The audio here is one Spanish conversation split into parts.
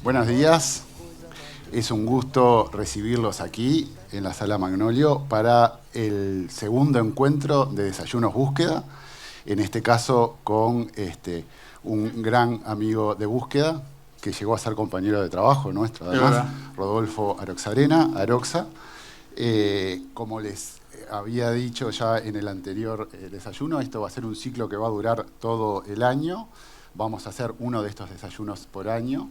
Buenos días. Es un gusto recibirlos aquí en la Sala Magnolio para el segundo encuentro de Desayunos Búsqueda, en este caso con un gran amigo de Búsqueda, que llegó a ser compañero de trabajo nuestro, además, Rodolfo Aroxarena, Aroxa. Como les había dicho ya en el anterior desayuno, esto va a ser un ciclo que va a durar todo el año. Vamos a hacer uno de estos desayunos por año.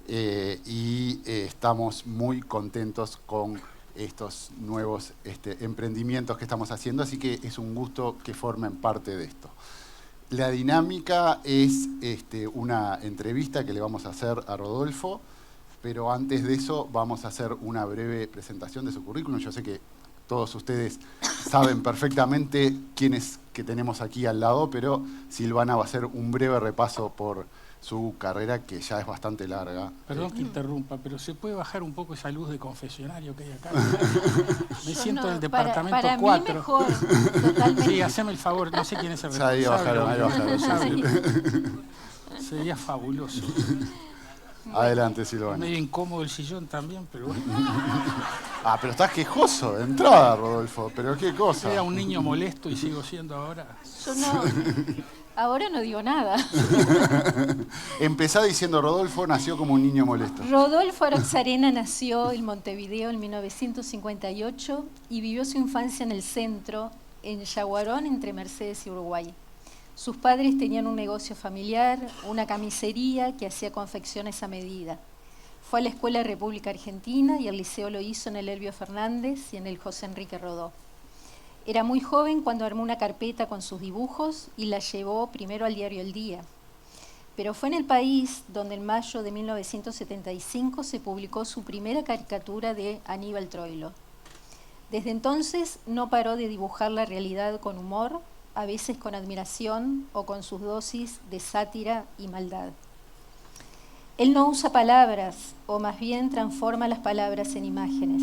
Estamos muy contentos con estos nuevos emprendimientos que estamos haciendo, así que es un gusto que formen parte de esto. La dinámica es una entrevista que le vamos a hacer a Rodolfo, pero antes de eso vamos a hacer una breve presentación de su currículum. Yo sé que todos ustedes saben perfectamente quiénes que tenemos aquí al lado, pero Silvana va a hacer un breve repaso por su carrera, que ya es bastante larga. Perdón que interrumpa, pero ¿se puede bajar un poco esa luz de confesionario que hay acá? Me siento en el departamento para 4. Mí mejor, totalmente. Sí, haceme el favor, no sé quién es el Ahí bajaron. Sí. Sería fabuloso. Adelante, Silvana. Medio incómodo el sillón también, pero bueno. Pero estás quejoso de entrada, Rodolfo, pero qué cosa. Era un niño molesto y sigo siendo ahora. Yo no, ahora no digo nada. Empezá diciendo, Rodolfo nació como un niño molesto. Rodolfo Aroxarena nació en Montevideo en 1958 y vivió su infancia en el centro, en Yaguarón, entre Mercedes y Uruguay. Sus padres tenían un negocio familiar, una camisería que hacía confecciones a medida. Fue a la Escuela República Argentina y el liceo lo hizo en el Elbio Fernández y en el José Enrique Rodó. Era muy joven cuando armó una carpeta con sus dibujos y la llevó primero al diario El Día. Pero fue en El País donde en mayo de 1975 se publicó su primera caricatura de Aníbal Troilo. Desde entonces no paró de dibujar la realidad con humor, a veces con admiración o con sus dosis de sátira y maldad. Él no usa palabras, o más bien transforma las palabras en imágenes.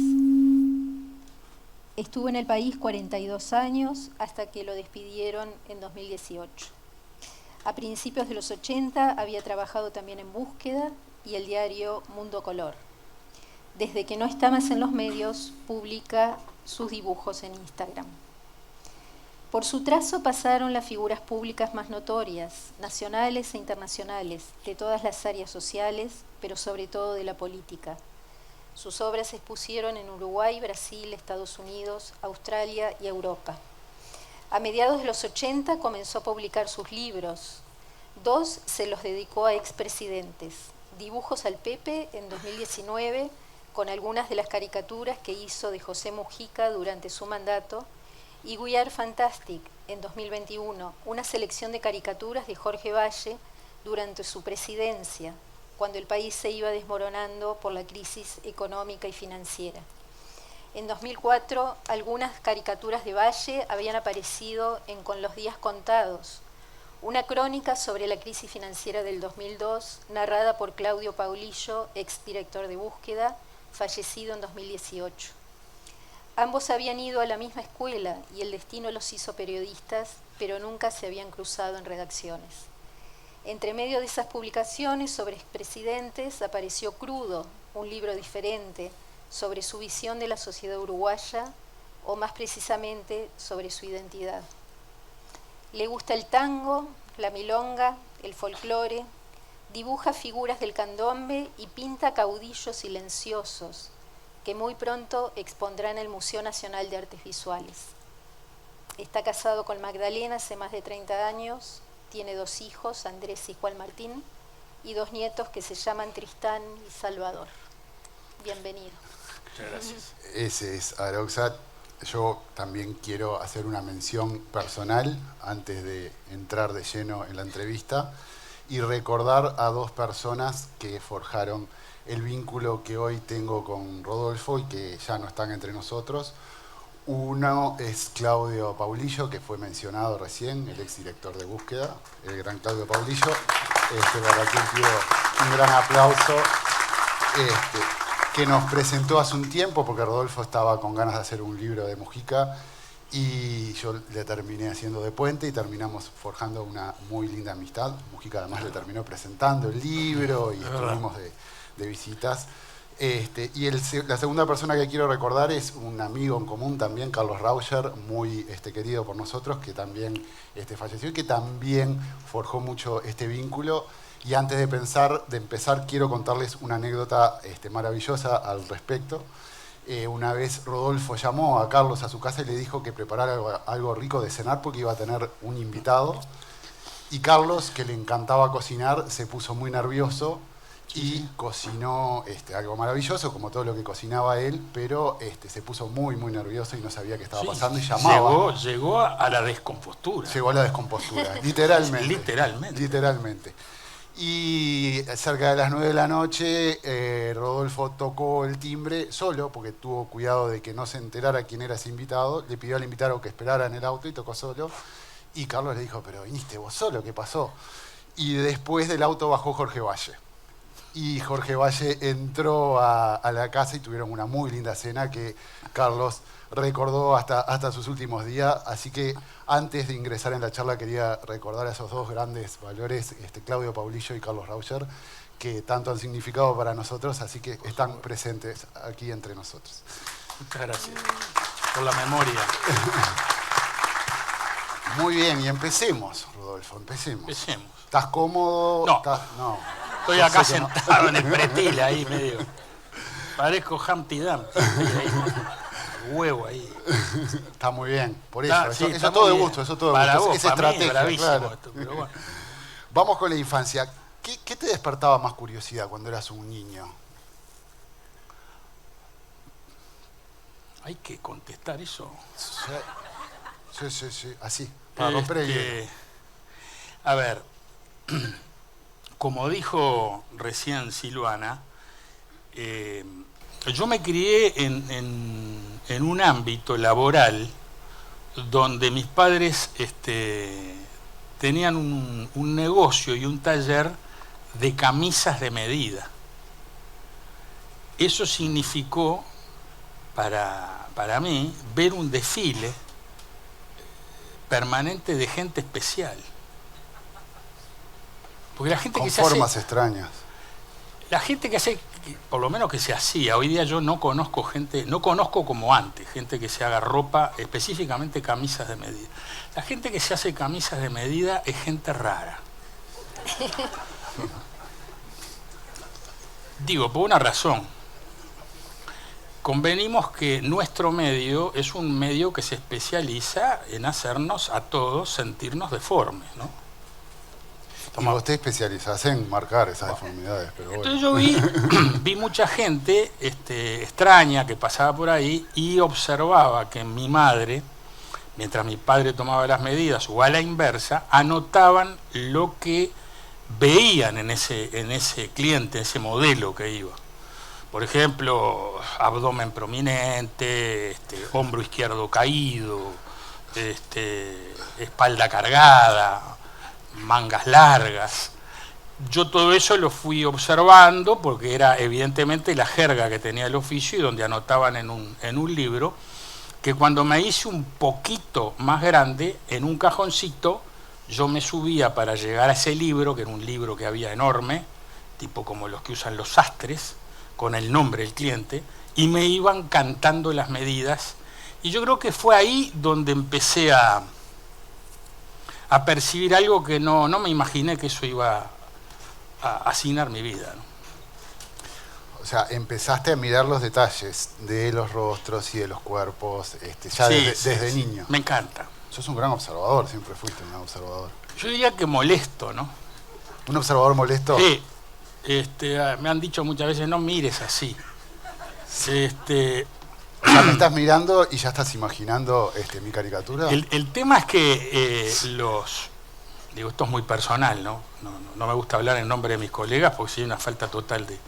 Estuvo en El País 42 años hasta que lo despidieron en 2018. A principios de los 80 había trabajado también en Búsqueda y el diario Mundo Color. Desde que no está más en los medios, publica sus dibujos en Instagram. Por su trazo pasaron las figuras públicas más notorias, nacionales e internacionales, de todas las áreas sociales, pero sobre todo de la política. Sus obras se expusieron en Uruguay, Brasil, Estados Unidos, Australia y Europa. A mediados de los 80 comenzó a publicar sus libros. 2 se los dedicó a expresidentes. Dibujos al Pepe en 2019, con algunas de las caricaturas que hizo de José Mujica durante su mandato, y We Are Fantastic en 2021, una selección de caricaturas de Jorge Valle durante su presidencia, cuando el país se iba desmoronando por la crisis económica y financiera. En 2004, algunas caricaturas de Valle habían aparecido en Con los días contados, una crónica sobre la crisis financiera del 2002, narrada por Claudio Paulillo, exdirector de Búsqueda, fallecido en 2018. Ambos habían ido a la misma escuela y el destino los hizo periodistas, pero nunca se habían cruzado en redacciones. Entre medio de esas publicaciones sobre expresidentes apareció Crudo, un libro diferente sobre su visión de la sociedad uruguaya, o más precisamente sobre su identidad. Le gusta el tango, la milonga, el folclore, dibuja figuras del candombe y pinta caudillos silenciosos, que muy pronto expondrá en el Museo Nacional de Artes Visuales. Está casado con Magdalena hace más de 30 años, tiene 2 hijos, Andrés y Juan Martín, y 2 nietos que se llaman Tristán y Salvador. Bienvenido. Muchas gracias. Ese es Aroxa. Yo también quiero hacer una mención personal antes de entrar de lleno en la entrevista y recordar a 2 personas que forjaron el vínculo que hoy tengo con Rodolfo y que ya no están entre nosotros. Uno es Claudio Paulillo, que fue mencionado recién, el exdirector de Búsqueda, el gran Claudio Paulillo, para quien pido un gran aplauso, que nos presentó hace un tiempo, porque Rodolfo estaba con ganas de hacer un libro de Mujica, y yo le terminé haciendo de puente y terminamos forjando una muy linda amistad. Mujica además le terminó presentando el libro y estuvimos de de visitas. Y la segunda persona que quiero recordar es un amigo en común también, Carlos Rauscher, muy querido por nosotros, que también falleció y que también forjó mucho este vínculo. Y antes de empezar, quiero contarles una anécdota maravillosa al respecto. Una vez Rodolfo llamó a Carlos a su casa y le dijo que preparara algo rico de cenar porque iba a tener un invitado. Y Carlos, que le encantaba cocinar, se puso muy nervioso y cocinó algo maravilloso, como todo lo que cocinaba él, pero se puso muy, muy nervioso y no sabía qué estaba pasando y llamaba. Llegó a la descompostura. Llegó a la descompostura, literalmente. Literalmente. Y cerca de las 9 de la noche, Rodolfo tocó el timbre solo, porque tuvo cuidado de que no se enterara quién era ese invitado. Le pidió al invitado que esperara en el auto y tocó solo. Y Carlos le dijo, pero viniste vos solo, ¿qué pasó? Y después del auto bajó Jorge Valle. Y Jorge Valle entró a la casa y tuvieron una muy linda cena que Carlos recordó hasta sus últimos días. Así que antes de ingresar en la charla quería recordar a esos dos grandes valores, Claudio Paulillo y Carlos Rauscher, que tanto han significado para nosotros, así que están presentes aquí entre nosotros. Muchas gracias por la memoria. Muy bien, y empecemos, Rodolfo, empecemos. Empecemos. ¿Estás cómodo? No. No. Estoy acá sentado en el pretil ahí medio. Parezco Humpty Dumpty. Huevo ahí. Está muy bien, por eso. Sí, eso todo de gusto, eso todo de gusto. Vos, es estrategia, claro. Esto, pero bueno. Vamos con la infancia. ¿Qué te despertaba más curiosidad cuando eras un niño? Hay que contestar eso. Sí, así, para romper el hielo. A ver, como dijo recién Silvana, yo me crié en un ámbito laboral donde mis padres tenían un negocio y un taller de camisas de medida. Eso significó para mí ver un desfile permanente de gente especial. Porque la gente con que se formas hace, extrañas. La gente que hace, por lo menos que se hacía, hoy día yo no conozco como antes, gente que se haga ropa, específicamente camisas de medida. La gente que se hace camisas de medida es gente rara. Digo, por una razón. Convenimos que nuestro medio es un medio que se especializa en hacernos a todos sentirnos deformes, ¿no? Y vos te especializás en marcar esas deformidades. Pero entonces bueno. yo vi mucha gente extraña que pasaba por ahí y observaba que mi madre, mientras mi padre tomaba las medidas o a la inversa, anotaban lo que veían en ese cliente, ese modelo que iba. Por ejemplo, abdomen prominente, hombro izquierdo caído, espalda cargada, mangas largas. Yo todo eso lo fui observando porque era evidentemente la jerga que tenía el oficio y donde anotaban en un libro, que cuando me hice un poquito más grande, en un cajoncito, yo me subía para llegar a ese libro, que era un libro que había enorme, tipo como los que usan los sastres, con el nombre del cliente, y me iban cantando las medidas. Y yo creo que fue ahí donde empecé a percibir algo que no me imaginé que eso iba a asignar mi vida, ¿no? O sea, empezaste a mirar los detalles de los rostros y de los cuerpos ya desde niño. Me encanta. Sos un gran observador, siempre fuiste un gran observador. Yo diría que molesto, ¿no? ¿Un observador molesto? Sí. Me han dicho muchas veces, no mires así. O sea, me estás mirando y ya estás imaginando mi caricatura. El tema es que digo, esto es muy personal, ¿no? No me gusta hablar en nombre de mis colegas porque sí hay una falta total de...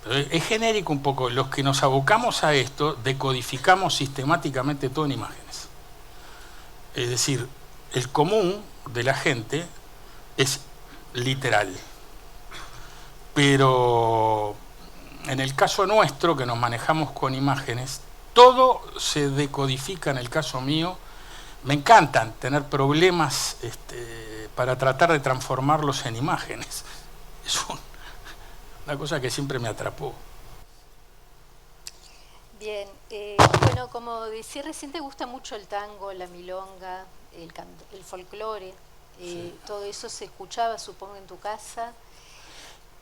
Pero es genérico un poco. Los que nos abocamos a esto, decodificamos sistemáticamente todo en imágenes. Es decir, el común de la gente es literal. Pero en el caso nuestro, que nos manejamos con imágenes, todo se decodifica. En el caso mío, me encantan tener problemas para tratar de transformarlos en imágenes. una cosa que siempre me atrapó. Bien, bueno, como decía recién, te gusta mucho el tango, la milonga, el folclore, Sí. todo eso se escuchaba, supongo, en tu casa.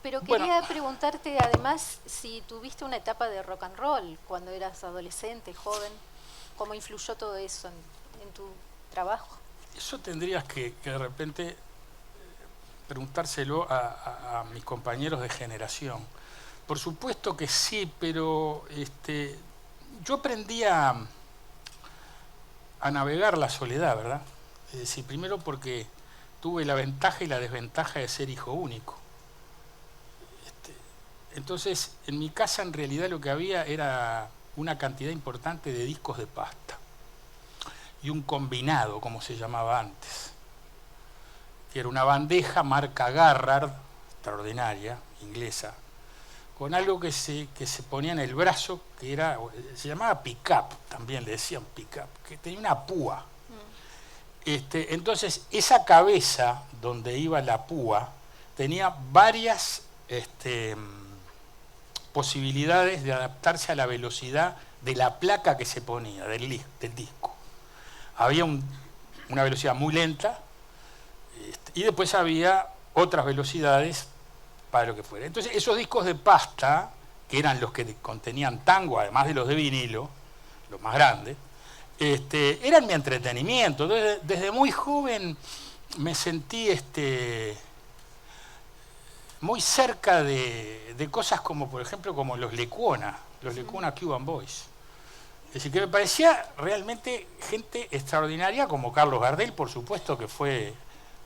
Pero Bueno, quería preguntarte además si tuviste una etapa de rock and roll cuando eras adolescente, joven, ¿cómo influyó todo eso en tu trabajo? eso tendrías que de repente preguntárselo a mis compañeros de generación. Por supuesto que sí, pero yo aprendí a navegar la soledad, ¿verdad? Es decir, primero porque tuve la ventaja y la desventaja de ser hijo único. Entonces, en mi casa en realidad lo que había era una cantidad importante de discos de pasta y un combinado, como se llamaba antes, que era una bandeja marca Garrard, extraordinaria, inglesa, con algo que se ponía en el brazo, que era, se llamaba pick-up, también le decían pick-up, que tenía una púa. Entonces, esa cabeza donde iba la púa tenía varias posibilidades de adaptarse a la velocidad de la placa que se ponía, del disco. Había una velocidad muy lenta y después había otras velocidades para lo que fuera. Entonces, esos discos de pasta, que eran los que contenían tango, además de los de vinilo, los más grandes, eran mi entretenimiento. Entonces, desde muy joven me sentí muy cerca de cosas como, por ejemplo, como los Lecuona Cuban Boys. Es decir, que me parecía realmente gente extraordinaria, como Carlos Gardel, por supuesto, que fue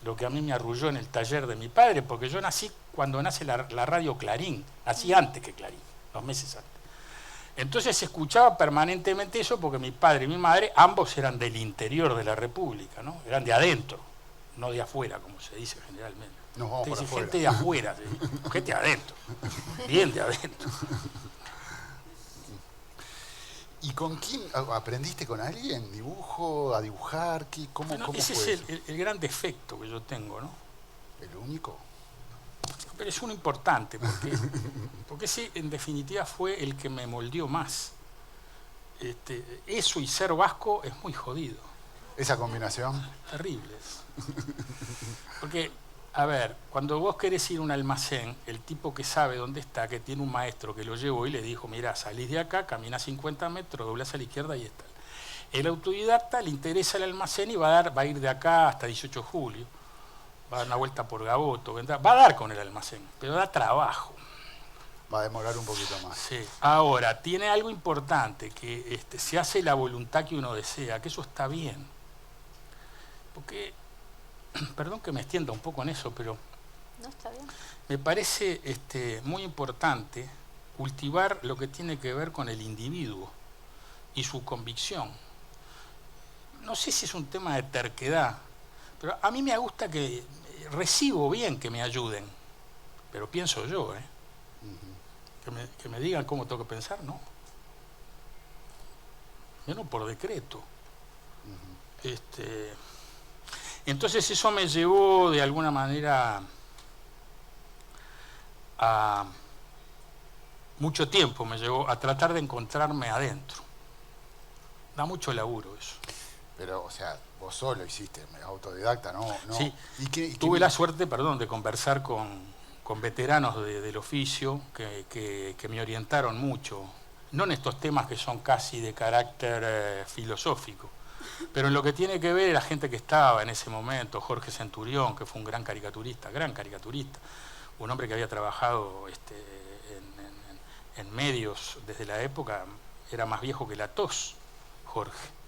lo que a mí me arrulló en el taller de mi padre, porque yo nací cuando nace la radio Clarín, nací antes que Clarín, 2 meses antes. Entonces se escuchaba permanentemente eso porque mi padre y mi madre, ambos eran del interior de la República, ¿no? Eran de adentro, no de afuera, como se dice generalmente. Nos vamos por afuera. Gente de afuera, ¿sí? Gente de adentro, bien de adentro. ¿Y con quién aprendiste con alguien? ¿Dibujo? ¿A dibujar? ¿Cómo Ese fue es eso? el gran defecto que yo tengo, ¿no? ¿El único? Pero es uno importante, porque ese en definitiva fue el que me moldeó más. Eso y ser vasco es muy jodido. ¿Esa combinación? Terrible. Porque, a ver, cuando vos querés ir a un almacén, el tipo que sabe dónde está, que tiene un maestro que lo llevó y le dijo, mirá, salís de acá, caminás 50 metros, doblás a la izquierda y está. El autodidacta le interesa el almacén y va a ir de acá hasta 18 de julio. Va a dar una vuelta por Gaboto, va a dar con el almacén, pero da trabajo. Va a demorar un poquito más. Sí. Ahora, tiene algo importante, que se hace la voluntad que uno desea, que eso está bien. Porque, perdón que me extienda un poco en eso, pero No, está bien. me parece muy importante cultivar lo que tiene que ver con el individuo y su convicción. No sé si es un tema de terquedad, pero a mí me gusta que recibo bien que me ayuden, pero pienso yo, que me digan cómo tengo que pensar, no. Yo no por decreto. Entonces eso me llevó de alguna manera a mucho tiempo, me llevó a tratar de encontrarme adentro. Da mucho laburo eso. Pero, o sea, vos solo hiciste, autodidacta, ¿no? Sí, ¿Y tuve la suerte, de conversar con veteranos del oficio que me orientaron mucho, no en estos temas que son casi de carácter filosófico, pero en lo que tiene que ver la gente que estaba en ese momento, Jorge Centurión, que fue un gran caricaturista, un hombre que había trabajado en medios desde la época, era más viejo que la tos, Jorge.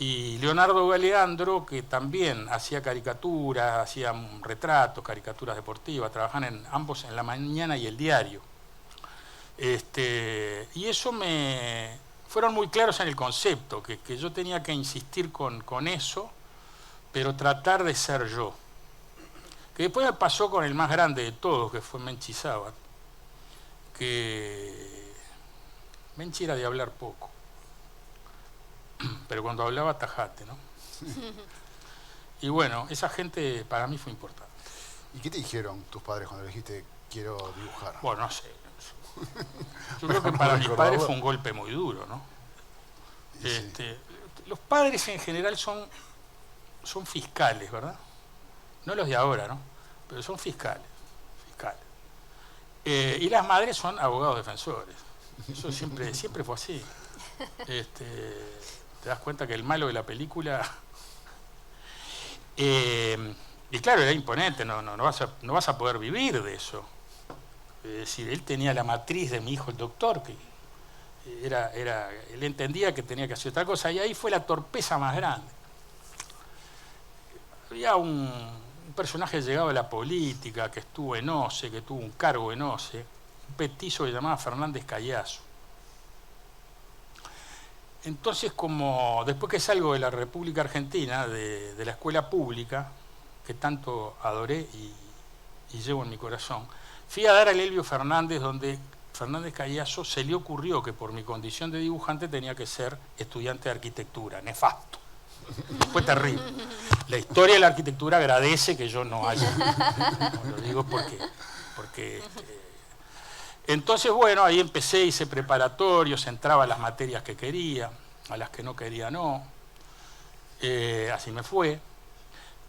Y Leonardo Galeandro, que también hacía caricaturas, hacía retratos, caricaturas deportivas, trabajaban ambos en La Mañana y El Diario. Y eso fueron muy claros en el concepto, que yo tenía que insistir con eso, pero tratar de ser yo. Que después me pasó con el más grande de todos, que fue Menchi Sabat, que Menchi era de hablar poco. Pero cuando hablaba, tajate, ¿no? Y bueno, esa gente para mí fue importante. ¿Y qué te dijeron tus padres cuando le dijiste quiero dibujar. Bueno, no sé. Yo creo que para mis padres fue un golpe muy duro, ¿no? Sí. Los padres en general son fiscales, ¿verdad? No los de ahora, ¿no? Pero son fiscales. Y las madres son abogados defensores. Eso siempre fue así. Te das cuenta que el malo de la película... y claro, era imponente, no vas a poder vivir de eso. Es decir, él tenía la matriz de mi hijo el doctor, que él entendía que tenía que hacer otra cosa, y ahí fue la torpeza más grande. Había un personaje llegado a la política, que estuvo en OCE, que tuvo un cargo en OCE, un petizo que se llamaba Fernández Callazo. Entonces, como después que salgo de la República Argentina, de la escuela pública, que tanto adoré y llevo en mi corazón, fui a dar al Elbio Fernández, donde Fernández Callazo se le ocurrió que por mi condición de dibujante tenía que ser estudiante de arquitectura. Nefasto. Fue terrible. La historia de la arquitectura agradece que yo no haya. No, lo digo porque entonces, bueno, ahí empecé, hice preparatorios, entraba a las materias que quería, a las que no quería no. Así me fue.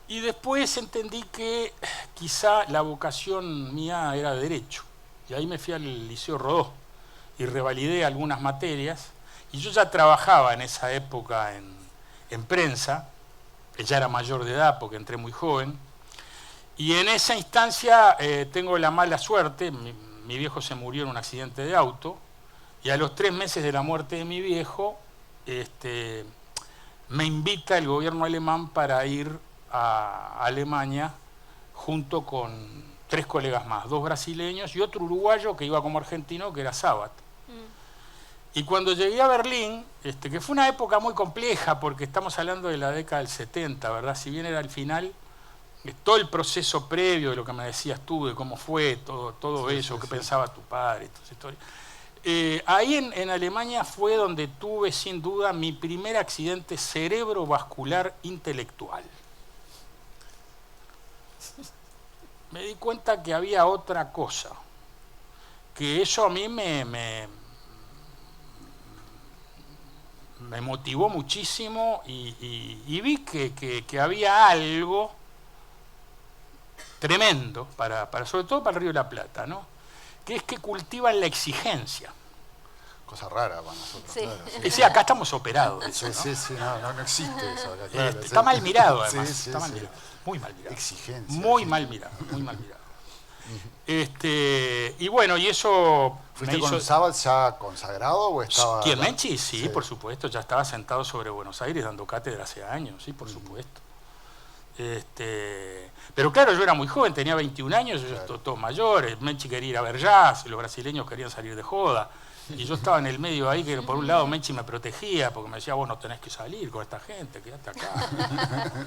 Y después entendí que quizá la vocación mía era de Derecho. Y ahí me fui al Liceo Rodó y revalidé algunas materias. Y yo ya trabajaba en esa época en prensa, ya era mayor de edad porque entré muy joven. Y en esa instancia tengo la mala suerte, mi viejo se murió en un accidente de auto, y a los 3 meses de la muerte de mi viejo, me invita el gobierno alemán para ir a Alemania junto con 3 colegas más, 2 brasileños y otro uruguayo que iba como argentino, que era Sabat. Y cuando llegué a Berlín, que fue una época muy compleja, porque estamos hablando de la década del 70, ¿verdad? Si bien era el final, todo el proceso previo de lo que me decías tú, de cómo fue todo eso, qué pensaba tu padre, toda esa historia. Ahí en Alemania fue donde tuve sin duda mi primer accidente cerebrovascular intelectual. Me di cuenta que había otra cosa, que eso a mí me motivó muchísimo y vi que había algo tremendo, sobre todo para el Río de la Plata, ¿no? Que es que cultivan la exigencia. Cosa rara para nosotros. Sí. Claro, Sí, acá estamos operados de eso, sí, no existe eso acá, claro, está mal mirado, además. Sí, Está mal mirado. Muy mal mirado. Exigencia. Muy mal mirado. Y bueno, y eso ¿Fuiste me hizo... con Sabat ya consagrado o estaba...? ¿Quién, Menchi? Sí, por supuesto, ya estaba sentado sobre Buenos Aires dando cátedra hace años, sí, por supuesto. Pero claro, yo era muy joven, tenía 21 años, yo Claro. todos mayores, Menchi quería ir a ver jazz, los brasileños querían salir de joda, y yo estaba en el medio ahí, que por un lado Menchi me protegía, porque me decía, vos no tenés que salir con esta gente, quedate acá.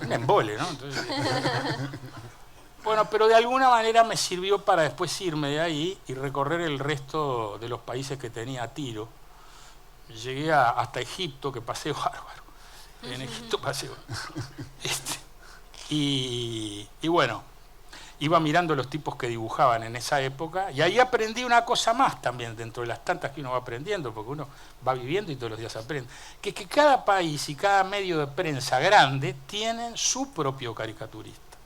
Un embole, ¿no? Entonces, bueno, pero de alguna manera me sirvió para después irme de ahí y recorrer el resto de los países que tenía a tiro. Llegué hasta Egipto, que pasé bárbaro. En Egipto pasé bárbaro. Y bueno, iba mirando los tipos que dibujaban en esa época, y ahí aprendí una cosa más también, dentro de las tantas que uno va aprendiendo, porque uno va viviendo y todos los días aprende, que es que cada país y cada medio de prensa grande tienen su propio caricaturista,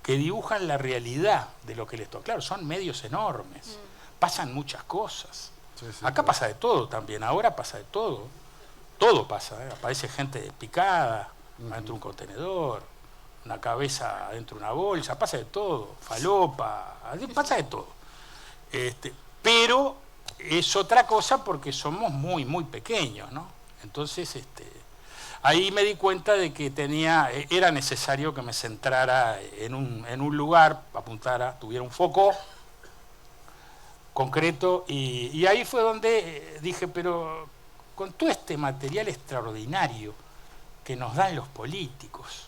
que dibujan la realidad de lo que les toca. Claro, son medios enormes, pasan muchas cosas. Sí, Acá pasa de todo también, ahora pasa de todo. Todo pasa, aparece gente picada adentro de un contenedor, una cabeza adentro de una bolsa, pasa de todo, falopa, pasa de todo. Pero es otra cosa porque somos muy, muy pequeños, ¿no? Entonces, ahí me di cuenta de que era necesario que me centrara en un lugar, apuntara, tuviera un foco concreto, y ahí fue donde dije, pero con todo este material extraordinario que nos dan los políticos,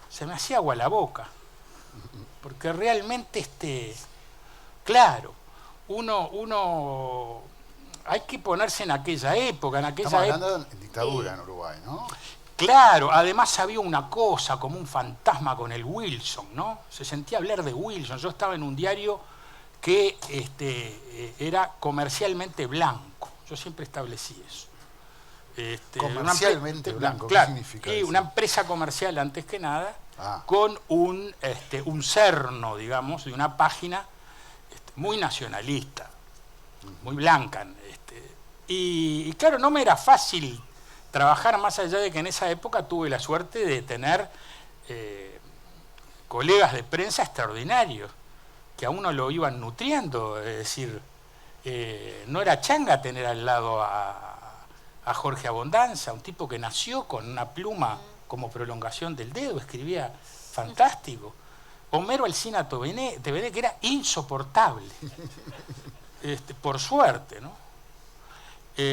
se me hacía agua la boca, porque realmente claro, uno hay que ponerse en aquella época, Estamos hablando de dictadura en Uruguay, ¿no? Claro, además había una cosa como un fantasma con el Wilson, ¿no? Se sentía hablar de Wilson. Yo estaba en un diario que era comercialmente blanco. Yo siempre establecí eso. Comercialmente blanco, ¿qué claro, significa y eso? una empresa comercial antes que nada, con un cerno, digamos, de una página muy nacionalista, muy blanca. Y claro, no me era fácil trabajar, más allá de que en esa época tuve la suerte de tener colegas de prensa extraordinarios, que a uno lo iban nutriendo, es decir, no era changa tener al lado a Jorge Abondanza, un tipo que nació con una pluma como prolongación del dedo, escribía fantástico. Homero Alsina Tevené, que era insoportable, por suerte, ¿no?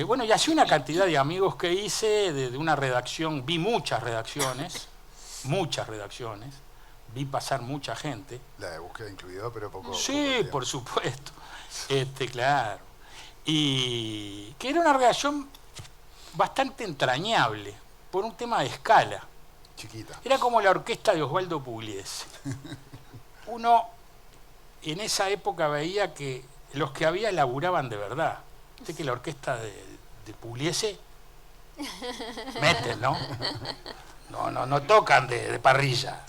Bueno, y así una cantidad de amigos que hice de una redacción, vi muchas redacciones, vi pasar mucha gente. La de búsqueda incluida, pero poco. Sí, por supuesto, claro. Y que era una redacción bastante entrañable, por un tema de escala. Chiquita. Era como la orquesta de Osvaldo Pugliese. Uno en esa época veía que los que había laburaban de verdad. Usted que la orquesta de Pugliese meten, ¿no? No tocan de parrilla.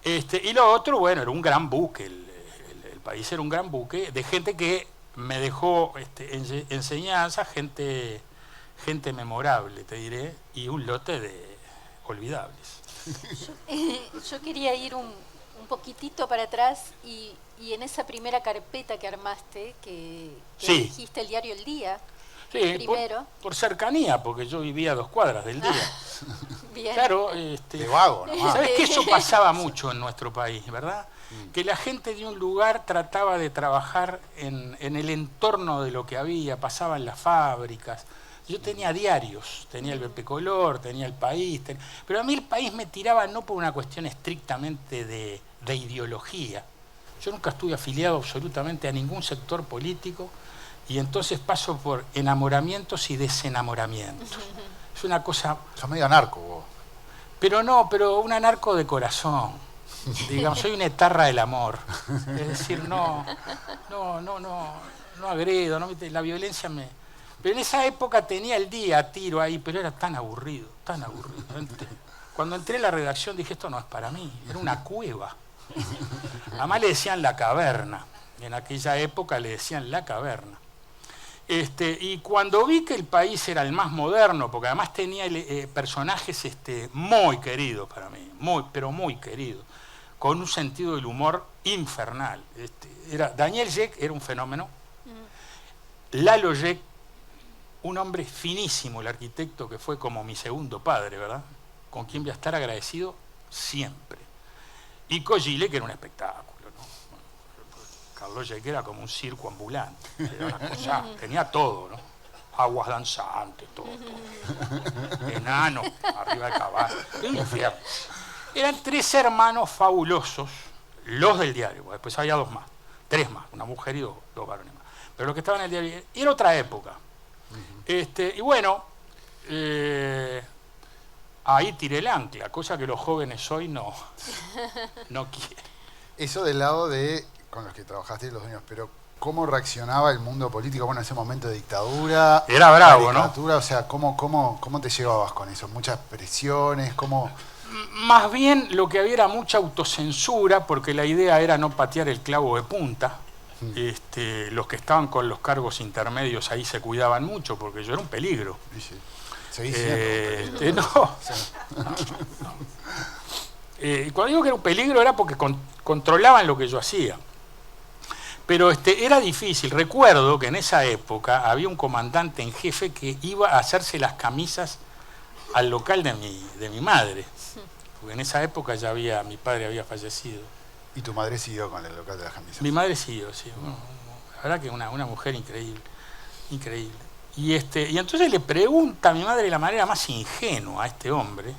Y lo otro, bueno, era un gran buque, el país era un gran buque de gente que me dejó enseñanza, gente memorable, te diré, y un lote de olvidables. Yo quería ir un poquitito para atrás y en esa primera carpeta que armaste, que Sí. dijiste el diario El Día, Sí, primero. por cercanía, porque yo vivía a 2 cuadras del día. Bien. Claro, De vago, ¿no? ¿sabes que eso pasaba mucho en nuestro país, verdad? Que la gente de un lugar trataba de trabajar en el entorno de lo que había, pasaba en las fábricas. Yo tenía diarios, tenía el BP Color, tenía El País, pero a mí El País me tiraba no por una cuestión estrictamente de ideología. Yo nunca estuve afiliado absolutamente a ningún sector político y entonces paso por enamoramientos y desenamoramientos. Es una cosa... Sos medio anarco vos. Pero un anarco de corazón. Digamos, soy una etarra del amor. Es decir, no agredo, la violencia me... Pero en esa época tenía el día, tiro ahí, pero era tan aburrido, tan aburrido. Cuando entré en la redacción dije, esto no es para mí, era una cueva. Además le decían La Caverna, en aquella época le decían La Caverna. Y cuando vi que El País era el más moderno, porque además tenía personajes muy queridos para mí, pero muy queridos, con un sentido del humor infernal. Daniel Jeck era un fenómeno, Lalo Jeck, un hombre finísimo, el arquitecto que fue como mi segundo padre, ¿verdad? Con quien voy a estar agradecido siempre. Y Cogile, que era un espectáculo, ¿no? Carlos Jeck era como un circo ambulante, era una cosa, tenía todo, ¿no? Aguas danzantes, todo. Enano, arriba de caballo, un infierno. Eran 3 hermanos fabulosos, los del diario, porque después había 2 más, 3 más, una mujer y 2 varones más. Pero los que estaban en el diario, era otra época. Y bueno, ahí tiré el ancla, cosa que los jóvenes hoy no quieren. Eso del lado de, con los que trabajaste los años, pero ¿cómo reaccionaba el mundo político? Bueno, en ese momento de dictadura. Era bravo, ¿no? O sea, ¿cómo te llevabas con eso? ¿Muchas presiones? ¿Cómo...? Más bien lo que había era mucha autocensura, porque la idea era no patear el clavo de punta. Los que estaban con los cargos intermedios ahí se cuidaban mucho, porque yo era un peligro. Sí. Seguí siendo y cuando digo que era un peligro era porque controlaban lo que yo hacía. Pero era difícil. Recuerdo que en esa época había un comandante en jefe que iba a hacerse las camisas al local de mi madre. Porque en esa época mi padre había fallecido. ¿Y tu madre siguió con el local de las camisas? Mi madre siguió, sí. Bueno, la verdad que una mujer increíble. Increíble. Y entonces le pregunta a mi madre de la manera más ingenua a este hombre,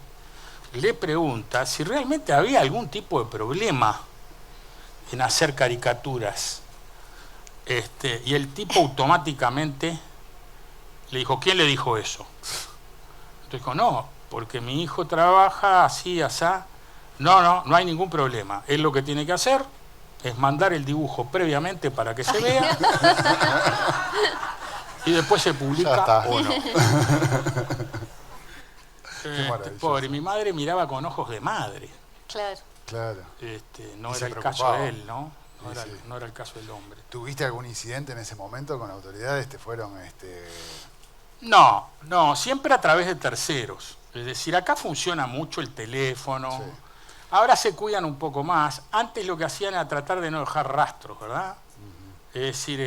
le pregunta si realmente había algún tipo de problema en hacer caricaturas. Y el tipo automáticamente le dijo, ¿quién le dijo eso? Entonces dijo, no, porque mi hijo trabaja así, asá. No hay ningún problema. Él lo que tiene que hacer es mandar el dibujo previamente para que se vea y después se publica o no. Pobre, mi madre miraba con ojos de madre. Claro. Claro. No era el caso de él, ¿no? No era el caso del hombre. ¿Tuviste algún incidente en ese momento con autoridades? ¿Te fueron...? No, siempre a través de terceros. Es decir, acá funciona mucho el teléfono. Sí. Ahora se cuidan un poco más. Antes lo que hacían era tratar de no dejar rastros, ¿verdad? Es decir,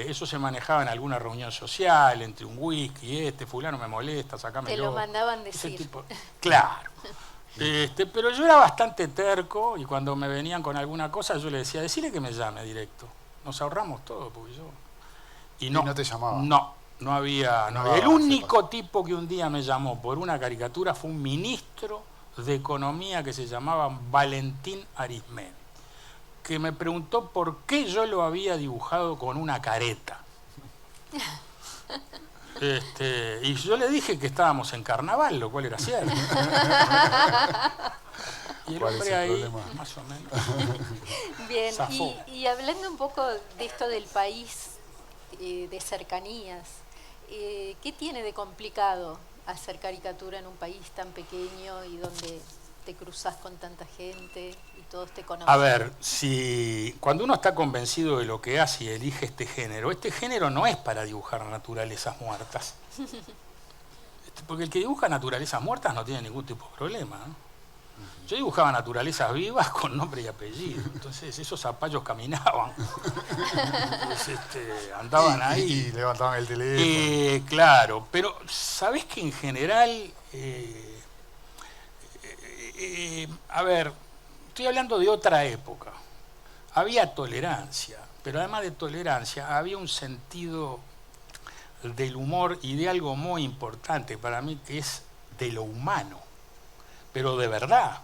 eso se manejaba en alguna reunión social, entre un whisky, fulano me molesta, sacámelo. Te lo mandaban decir. Claro. Pero yo era bastante terco y cuando me venían con alguna cosa yo le decía, decile que me llame directo. Nos ahorramos todo, porque yo... ¿Y no te llamaba? No había. El único tipo que un día me llamó por una caricatura fue un ministro de Economía que se llamaba Valentín Arismendi, que me preguntó por qué yo lo había dibujado con una careta. Y yo le dije que estábamos en carnaval, lo cual era cierto. Y el hombre ahí, más o menos. Bien, y hablando un poco de esto del país, de cercanías, ¿qué tiene de complicado hacer caricatura en un país tan pequeño y donde te cruzas con tanta gente y todos te conocen? A ver, cuando uno está convencido de lo que hace y elige este género no es para dibujar naturalezas muertas. Porque el que dibuja naturalezas muertas no tiene ningún tipo de problema, ¿no? Yo dibujaba naturalezas vivas con nombre y apellido, entonces esos zapallos caminaban, entonces, andaban ahí. Y levantaban el teléfono. Claro, pero ¿sabés que en general, a ver, estoy hablando de otra época, había tolerancia, pero además de tolerancia había un sentido del humor y de algo muy importante para mí que es de lo humano, pero de verdad.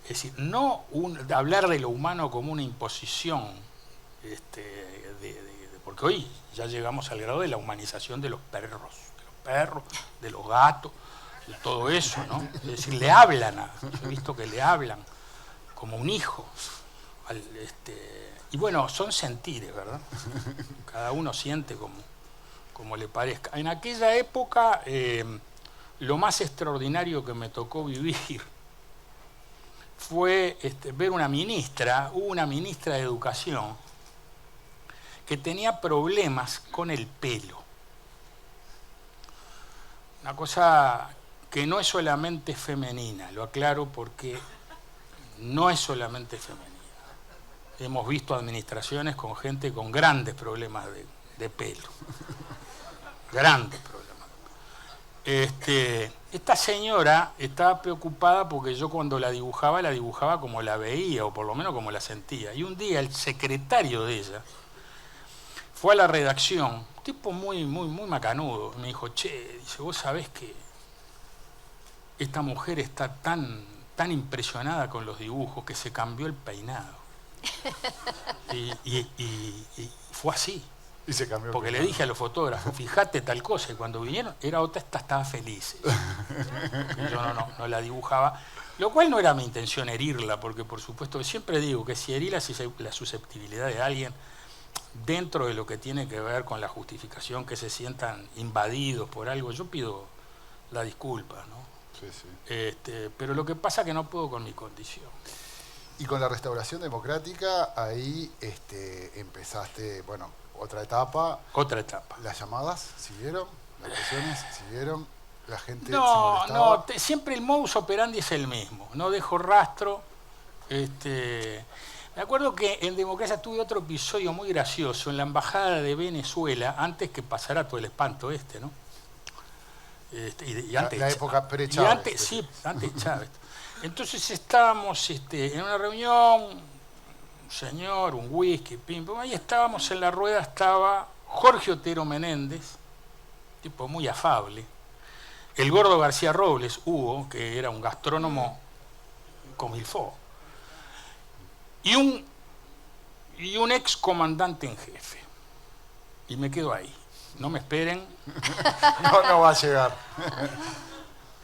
Es decir, no hablar de lo humano como una imposición, porque hoy ya llegamos al grado de la humanización de los perros, de los gatos, de todo eso, ¿no? Es decir, le hablan, yo he visto que le hablan como un hijo. Y bueno, son sentires, ¿verdad? Cada uno siente como le parezca. En aquella época, lo más extraordinario que me tocó vivir fue ver hubo una ministra de Educación que tenía problemas con el pelo. Una cosa que no es solamente femenina, lo aclaro porque no es solamente femenina. Hemos visto administraciones con gente con grandes problemas de pelo. Grandes problemas. Esta señora estaba preocupada porque yo cuando la dibujaba como la veía, o por lo menos como la sentía. Y un día el secretario de ella fue a la redacción, un tipo muy macanudo, me dijo, dice, vos sabés que esta mujer está tan impresionada con los dibujos que se cambió el peinado. Y fue así. Y se cambió. Porque le dije a los fotógrafos, fíjate tal cosa, y cuando vinieron, esta estaba feliz. Yo no la dibujaba, lo cual no era mi intención herirla, porque por supuesto siempre digo que si herí la susceptibilidad de alguien dentro de lo que tiene que ver con la justificación, que se sientan invadidos por algo, yo pido la disculpa, ¿no? Sí. Pero lo que pasa es que no puedo con mi condición. Y con la restauración democrática, ahí empezaste, otra etapa. Otra etapa. ¿Las llamadas siguieron? ¿Las presiones siguieron? ¿La gente se molestaba? Siempre el modus operandi es el mismo. No dejo rastro. Me acuerdo que en Democracia tuve otro episodio muy gracioso en la Embajada de Venezuela, antes que pasara todo el espanto ¿no? Y antes la época pre-Chávez. Sí, antes Chávez. Entonces estábamos en una reunión, señor, un whisky, pim, pum, ahí estábamos en la rueda, estaba Jorge Otero Menéndez, tipo muy afable, el Gordo García Robles, Hugo, que era un gastrónomo comilfó, y un ex comandante en jefe. Y me quedo ahí, no me esperen. No va a llegar.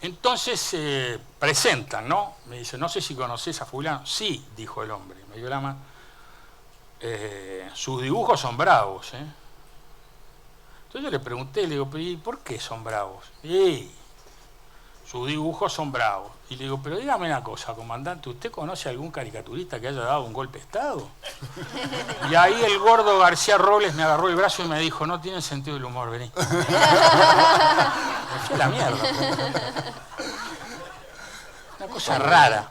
Entonces presentan, ¿no? Me dice, no sé si conoces a fulano. Sí, dijo el hombre, me dio la mano. sus dibujos son bravos, ¿eh? Entonces yo le pregunté, le digo, pero ¿y por qué son bravos? Y sus dibujos son bravos. Y le digo, pero dígame una cosa, comandante, ¿usted conoce algún caricaturista que haya dado un golpe de Estado? Y ahí el gordo García Robles me agarró el brazo y me dijo, no tiene sentido del humor, vení. Me fue la mierda. Una cosa rara.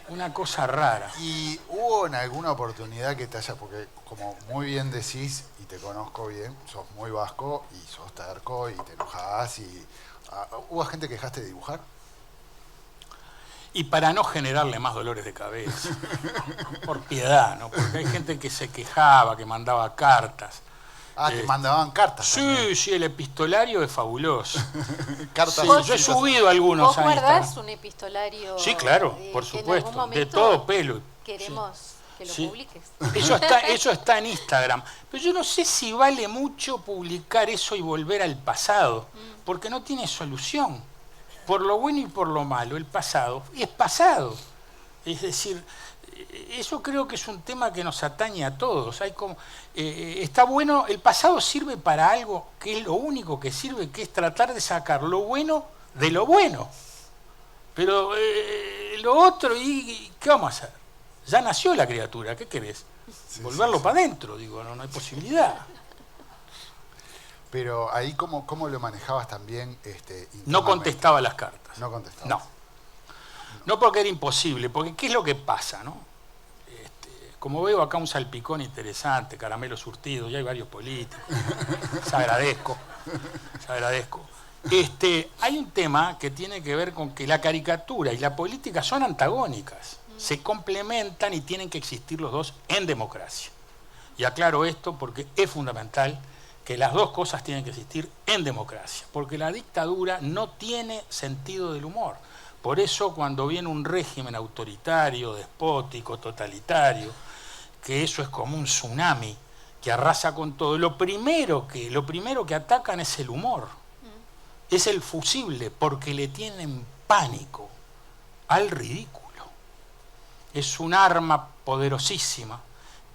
Una cosa rara. ¿Y hubo en alguna oportunidad que te haya, porque como muy bien decís, y te conozco bien, sos muy vasco y sos terco y te enojás y... ¿Hubo gente que dejaste de dibujar? Y para no generarle más dolores de cabeza, por piedad, ¿no? Porque hay gente que se quejaba, que mandaba cartas. Te mandaban cartas. Sí, también. sí, el epistolario es fabuloso. Cartas. Sí, yo he subido algunos ¿Vos a guardás Instagram. un epistolario? Sí, claro, por que en supuesto, algún momento de todo pelo. Queremos que lo Sí. publiques. Eso está en Instagram. Pero yo no sé si vale mucho publicar eso y volver al pasado, porque no tiene solución. Por lo bueno y por lo malo, el pasado es pasado. Es decir, eso creo que es un tema que nos atañe a todos. Hay como, está bueno, el pasado sirve para algo que es lo único que sirve, que es tratar de sacar lo bueno de lo bueno. Pero lo otro, ¿y qué vamos a hacer? Ya nació la criatura, ¿qué querés? Sí, Volverlo sí, para adentro, digo, no hay posibilidad. Pero ahí, ¿cómo lo manejabas también? No internamente? contestaba las cartas. No contestabas. No. No porque era imposible, porque ¿qué es lo que pasa, no? Como veo acá un salpicón interesante, caramelo surtido, ya hay varios políticos. Se agradezco. Hay un tema que tiene que ver con que la caricatura y la política son antagónicas. Se complementan y tienen que existir los dos en democracia. Y aclaro esto porque es fundamental que las dos cosas tienen que existir en democracia, porque la dictadura no tiene sentido del humor. Por eso cuando viene un régimen autoritario, despótico, totalitario, que eso es como un tsunami que arrasa con todo, lo primero que atacan es el humor, es el fusible, porque le tienen pánico al ridículo. Es un arma poderosísima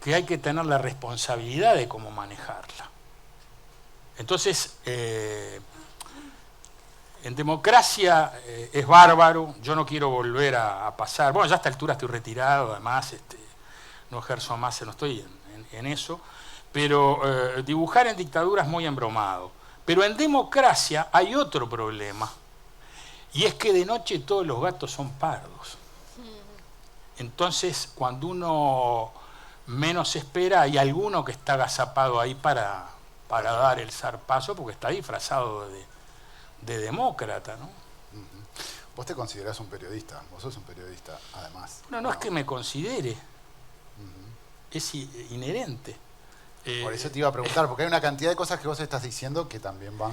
que hay que tener la responsabilidad de cómo manejarla. Entonces, en democracia es bárbaro, yo no quiero volver a pasar, bueno, ya a esta altura estoy retirado, además no ejerzo más, no estoy en eso, pero dibujar en dictadura es muy embromado. Pero en democracia hay otro problema, y es que de noche todos los gatos son pardos. Entonces, cuando uno menos espera, hay alguno que está agazapado ahí para dar el zarpazo, porque está disfrazado de demócrata, ¿no? Vos te considerás un periodista, vos sos un periodista, además. No es que me considere, es inherente. Por eso te iba a preguntar, porque hay una cantidad de cosas que vos estás diciendo que también van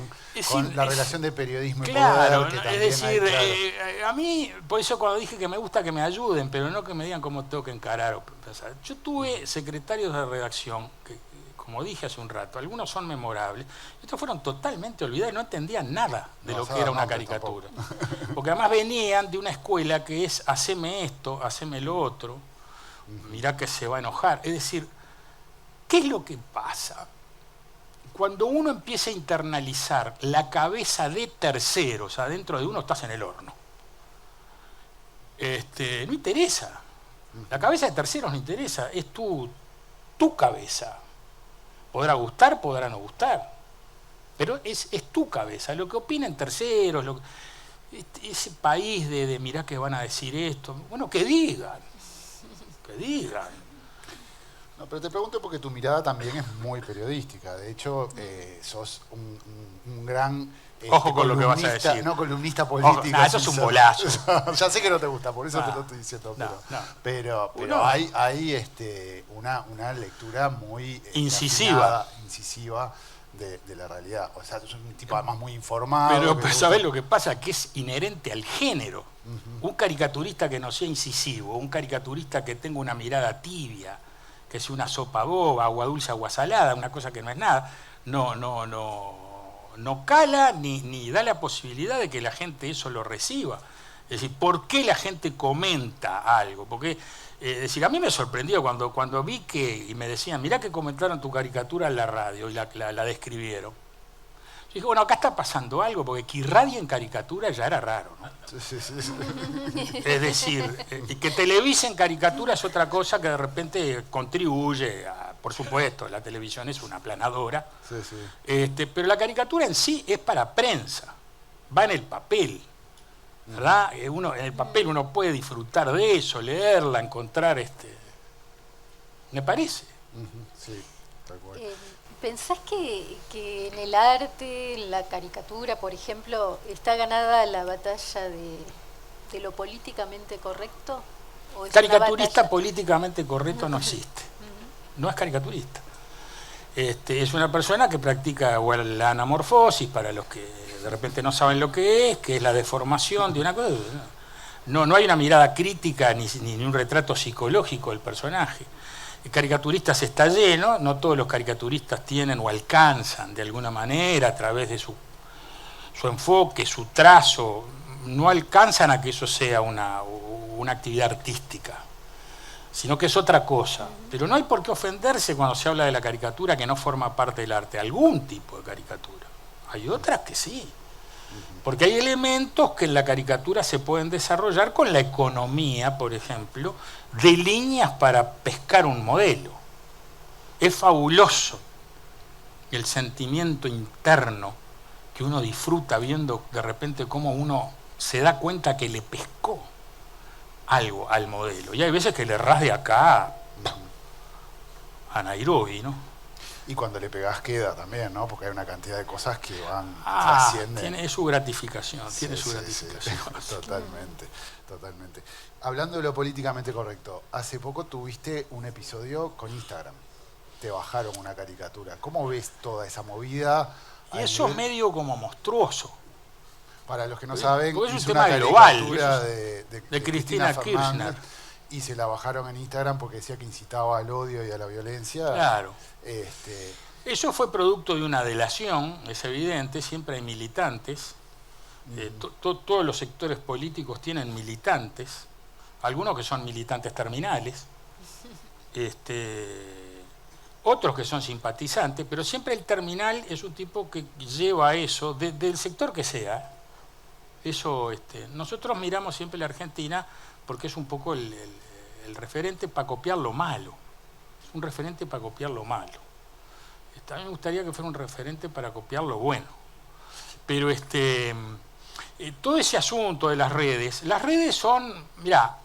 con la relación de periodismo y claro, poder. Que también es decir, hay, claro. A mí, por eso cuando dije que me gusta que me ayuden, pero no que me digan cómo tengo que encarar o pensar. Yo tuve secretarios de redacción, que, como dije hace un rato, algunos son memorables, estos fueron totalmente olvidados y no entendían nada de lo que era una caricatura. Porque además venían de una escuela que es haceme esto, haceme lo otro, mirá que se va a enojar. Es decir, ¿qué es lo que pasa? Cuando uno empieza a internalizar la cabeza de terceros adentro de uno, estás en el horno. No interesa. La cabeza de terceros no interesa, es tu cabeza. Podrá gustar, podrá no gustar, pero es tu cabeza. Lo que opinen terceros, ese país de mirá que van a decir esto, bueno, que digan. No, pero te pregunto porque tu mirada también es muy periodística. De hecho, sos un gran ojo con lo que vas a decir. No columnista político. Ojo, eso es un bolazo. Ya sé que no te gusta, por eso te lo estoy diciendo. Pero hay una lectura muy incisiva de la realidad. O sea, es un tipo además muy informado. Pero pues, ¿sabés lo que pasa? Que es inherente al género. Un caricaturista que no sea incisivo, un caricaturista que tenga una mirada tibia, que sea una sopa boba, agua dulce, agua salada, una cosa que no es nada, no cala ni da la posibilidad de que la gente eso lo reciba. Es decir, ¿por qué la gente comenta algo? Porque Es decir, a mí me sorprendió cuando vi y me decían, mirá que comentaron tu caricatura en la radio y la describieron. Yo dije, bueno, acá está pasando algo, porque que irradie en caricatura ya era raro, ¿no? Sí. Es decir, que televisen caricatura es otra cosa que de repente contribuye por supuesto, la televisión es una aplanadora, pero la caricatura en sí es para prensa, va en el papel, ¿verdad? En el papel uno puede disfrutar de eso, leerla, encontrar me parece. Sí, tal cual. ¿Pensás que en el arte, en la caricatura, por ejemplo, está ganada la batalla de lo políticamente correcto? ¿O es Caricaturista políticamente correcto no existe. No es caricaturista. Es una persona que practica la anamorfosis, para los que de repente no saben lo que es la deformación de una cosa. No hay una mirada crítica ni un retrato psicológico del personaje. Caricaturistas está lleno, no todos los caricaturistas tienen o alcanzan de alguna manera a través de su enfoque, su trazo, no alcanzan a que eso sea una actividad artística, sino que es otra cosa. Pero no hay por qué ofenderse cuando se habla de la caricatura que no forma parte del arte, algún tipo de caricatura. Hay otras que sí, porque hay elementos que en la caricatura se pueden desarrollar con la economía, por ejemplo, de líneas para pescar un modelo. Es fabuloso el sentimiento interno que uno disfruta viendo de repente cómo uno se da cuenta que le pescó algo al modelo. Y hay veces que le errás de acá a Nairobi, ¿no? Y cuando le pegás queda también, ¿no? Porque hay una cantidad de cosas que trascienden. Tiene su gratificación, Sí. Totalmente. Hablando de lo políticamente correcto, hace poco tuviste un episodio con Instagram. Te bajaron una caricatura. ¿Cómo ves toda esa movida? Y eso es medio como monstruoso. Para los que no saben, es un hizo tema una global, caricatura de Cristina Kirchner. Y se la bajaron en Instagram porque decía que incitaba al odio y a la violencia. Claro. Eso fue producto de una delación, es evidente, siempre hay militantes. Todos los sectores políticos tienen militantes, algunos que son militantes terminales, otros que son simpatizantes, pero siempre el terminal es un tipo que lleva eso, del sector que sea. Eso, nosotros miramos siempre la Argentina porque es un poco el referente para copiar lo malo. Es un referente para copiar lo malo. A mí me gustaría que fuera un referente para copiar lo bueno. Pero todo ese asunto de las redes son, mirá,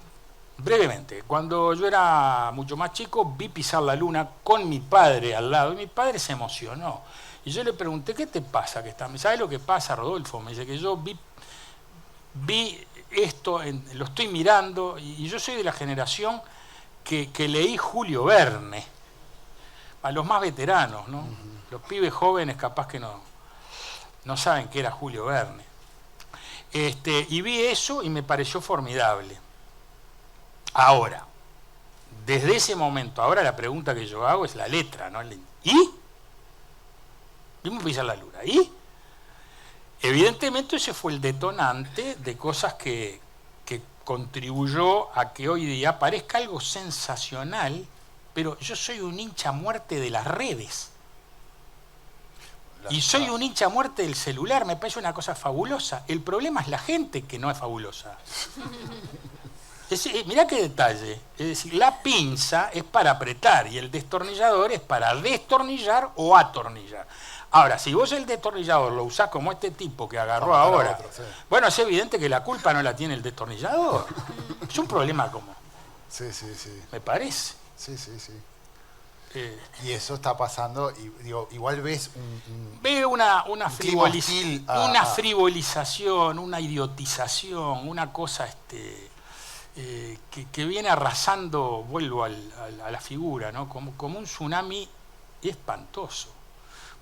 brevemente, cuando yo era mucho más chico vi pisar la luna con mi padre al lado y mi padre se emocionó. Y yo le pregunté, ¿qué te pasa? ¿Sabes lo que pasa, Rodolfo? Me dice que yo vi esto, lo estoy mirando, y yo soy de la generación que leí Julio Verne, a los más veteranos, ¿no? Los pibes jóvenes capaz que no saben qué era Julio Verne. Y vi eso y me pareció formidable. Ahora, desde ese momento, ahora la pregunta que yo hago es la letra, ¿no? ¿Y? Vimos pisar la luna. ¿Y? Evidentemente ese fue el detonante de cosas que contribuyó a que hoy día parezca algo sensacional, pero yo soy un hincha a muerte de las redes. Y soy un hincha a muerte del celular, me parece una cosa fabulosa. El problema es la gente que no es fabulosa. Mirá qué detalle. Es decir, la pinza es para apretar y el destornillador es para destornillar o atornillar. Ahora, si vos el destornillador lo usás como este tipo que agarró ahora, bueno, es evidente que la culpa no la tiene el destornillador. Es un problema común. Sí. Me parece. Sí. Y eso está pasando, y digo, igual ves veo una frivolización, una idiotización, una cosa que viene arrasando, vuelvo a la figura, ¿no? Como un tsunami espantoso.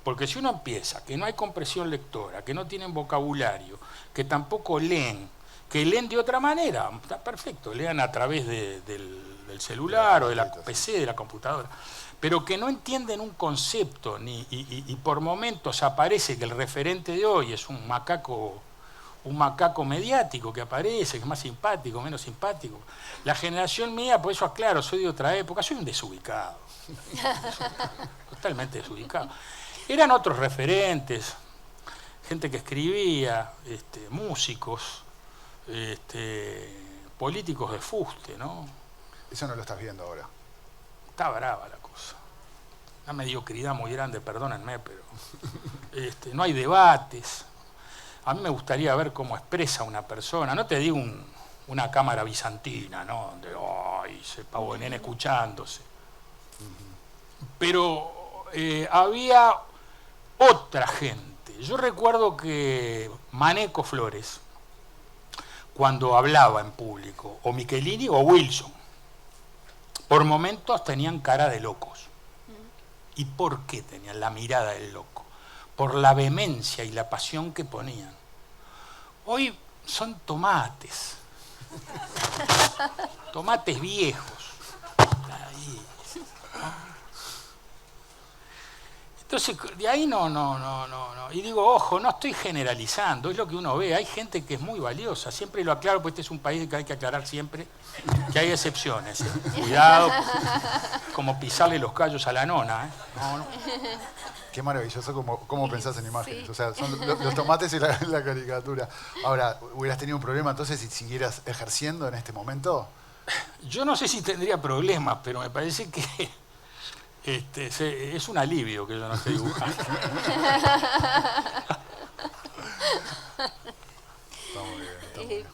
Porque si uno empieza, que no hay compresión lectora, que no tienen vocabulario, que tampoco leen, que leen de otra manera, está perfecto, lean a través del celular o de la PC, de la computadora, pero que no entienden un concepto y por momentos aparece que el referente de hoy es un macaco un macaco mediático que aparece, que es más simpático, menos simpático. La generación mía, por eso aclaro, soy de otra época, soy un desubicado. Totalmente desubicado. Eran otros referentes, gente que escribía, músicos, políticos de fuste, ¿no? Eso no lo estás viendo ahora. Está brava la cosa. Una mediocridad muy grande, perdónenme, pero no hay debates. A mí me gustaría ver cómo expresa una persona, no te digo una cámara bizantina, ¿no? Donde se pavo nene escuchándose. Pero había otra gente. Yo recuerdo que Maneco Flores, cuando hablaba en público, o Michelini o Wilson, por momentos tenían cara de locos. ¿Y por qué tenían la mirada del loco? Por la vehemencia y la pasión que ponían. Hoy son tomates. Tomates viejos. Ahí. Entonces, de ahí no. Y digo, ojo, no estoy generalizando, es lo que uno ve. Hay gente que es muy valiosa, siempre lo aclaro, porque este es un país que hay que aclarar siempre que hay excepciones. Cuidado, como pisarle los callos a la nona. No. Qué maravilloso cómo pensás en imágenes. Sí. O sea, son los tomates y la caricatura. Ahora, ¿hubieras tenido un problema entonces si siguieras ejerciendo en este momento? Yo no sé si tendría problemas, pero me parece que es un alivio que yo no esté dibujando. Está muy bien.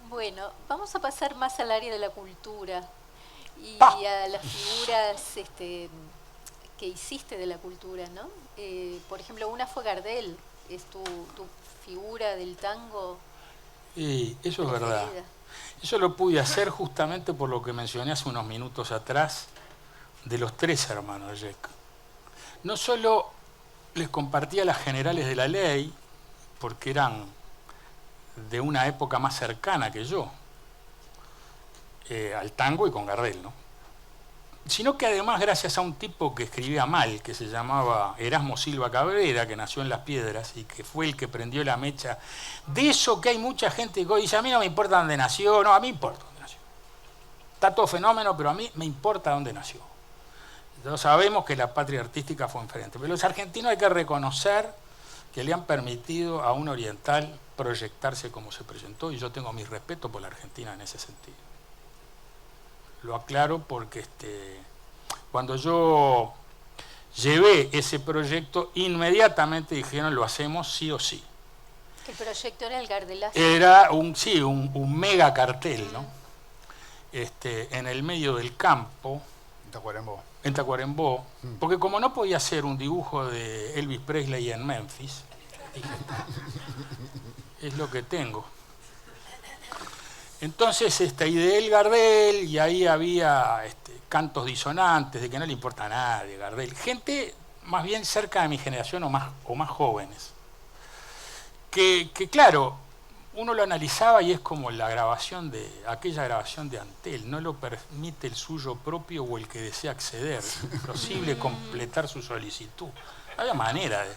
Bueno, vamos a pasar más al área de la cultura y a las figuras que hiciste de la cultura, ¿no? Por ejemplo, una fue Gardel, es tu figura del tango. Sí, eso es verdad. preferida. Eso lo pude hacer justamente por lo que mencioné hace unos minutos atrás de los 3 hermanos Jack. No solo les compartía las generales de la ley, porque eran de una época más cercana que yo, al tango y con Gardel, ¿no? Sino que además, gracias a un tipo que escribía mal, que se llamaba Erasmo Silva Cabrera, que nació en Las Piedras y que fue el que prendió la mecha de eso que hay mucha gente que hoy dice, a mí no me importa dónde nació, no, a mí me importa dónde nació. Está todo fenómeno, pero a mí me importa dónde nació. Entonces sabemos que la patria artística fue enfrente, pero los argentinos hay que reconocer que le han permitido a un oriental proyectarse como se presentó, y yo tengo mi respeto por la Argentina en ese sentido. Lo aclaro porque cuando yo llevé ese proyecto, inmediatamente dijeron, lo hacemos sí o sí. El proyecto era el Gardelazo. Era un mega cartel, ¿no? En el medio del campo, en Tacuarembó, porque como no podía hacer un dibujo de Elvis Presley en Memphis, dije, es lo que tengo. Entonces, ideé el Gardel, y ahí había cantos disonantes de que no le importa a nadie, Gardel. Gente más bien cerca de mi generación o más jóvenes. Que claro, uno lo analizaba y es como aquella grabación de Antel, no lo permite el suyo propio o el que desea acceder. Es imposible completar su solicitud. No había manera de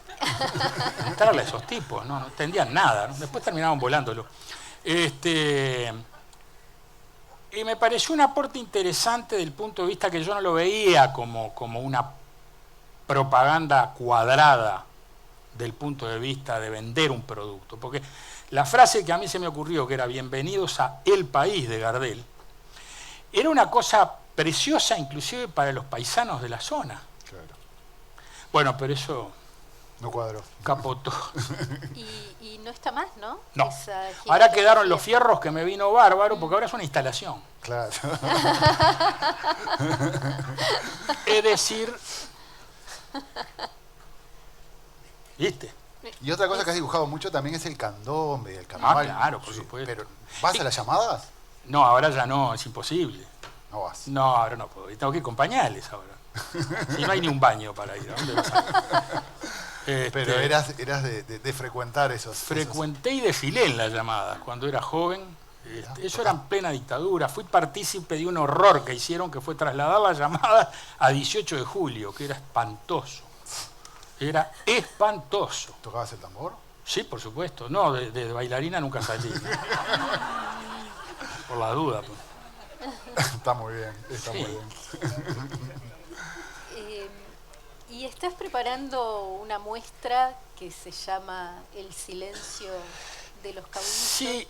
entrarle a esos tipos, no entendían nada, ¿no? Después terminaban volándolo. Y me pareció un aporte interesante del punto de vista que yo no lo veía como una propaganda cuadrada del punto de vista de vender un producto. Porque la frase que a mí se me ocurrió, que era bienvenidos a El País de Gardel, era una cosa preciosa inclusive para los paisanos de la zona. Claro. Bueno, pero eso no cuadró. Capotó. Y no está más, ¿no? No. Ahora quedaron los fierros, que me vino bárbaro, porque ahora es una instalación. Claro. Es decir, ¿viste? Y otra cosa que has dibujado mucho también es el candombe, el carnaval. Claro, por supuesto. Pero, ¿vas a las llamadas? No, ahora ya no, es imposible. No vas. No, ahora no puedo. Tengo que ir con pañales ahora. Si no hay ni un baño para ir, ¿a dónde vas a ir? Pero eras de frecuentar esos. Frecuenté y desfilé en las llamadas cuando era joven. Eso era en plena dictadura. Fui partícipe de un horror que hicieron, que fue trasladar la llamada a 18 de julio, que era espantoso. Era espantoso. ¿Tocabas el tambor? Sí, por supuesto. No, de bailarina nunca salí. Por la duda. Pues. Está muy bien, está Sí. muy bien. Y estás preparando una muestra que se llama El silencio de los caudillos. Sí,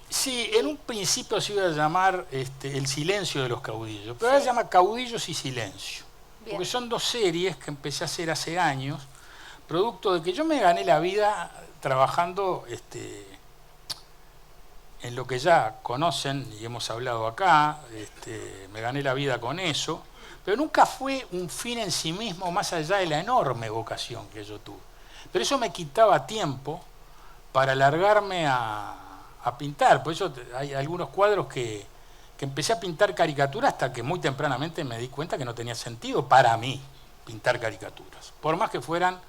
sí, en un principio se iba a llamar El silencio de los caudillos, pero ahora se llama Caudillos y Silencio. Bien. Porque son dos series que empecé a hacer hace años, producto de que yo me gané la vida trabajando en lo que ya conocen y hemos hablado acá, me gané la vida con eso, pero nunca fue un fin en sí mismo más allá de la enorme vocación que yo tuve. Pero eso me quitaba tiempo para largarme a pintar. Por eso hay algunos cuadros que empecé a pintar caricaturas hasta que muy tempranamente me di cuenta que no tenía sentido para mí pintar caricaturas. Por más que fueran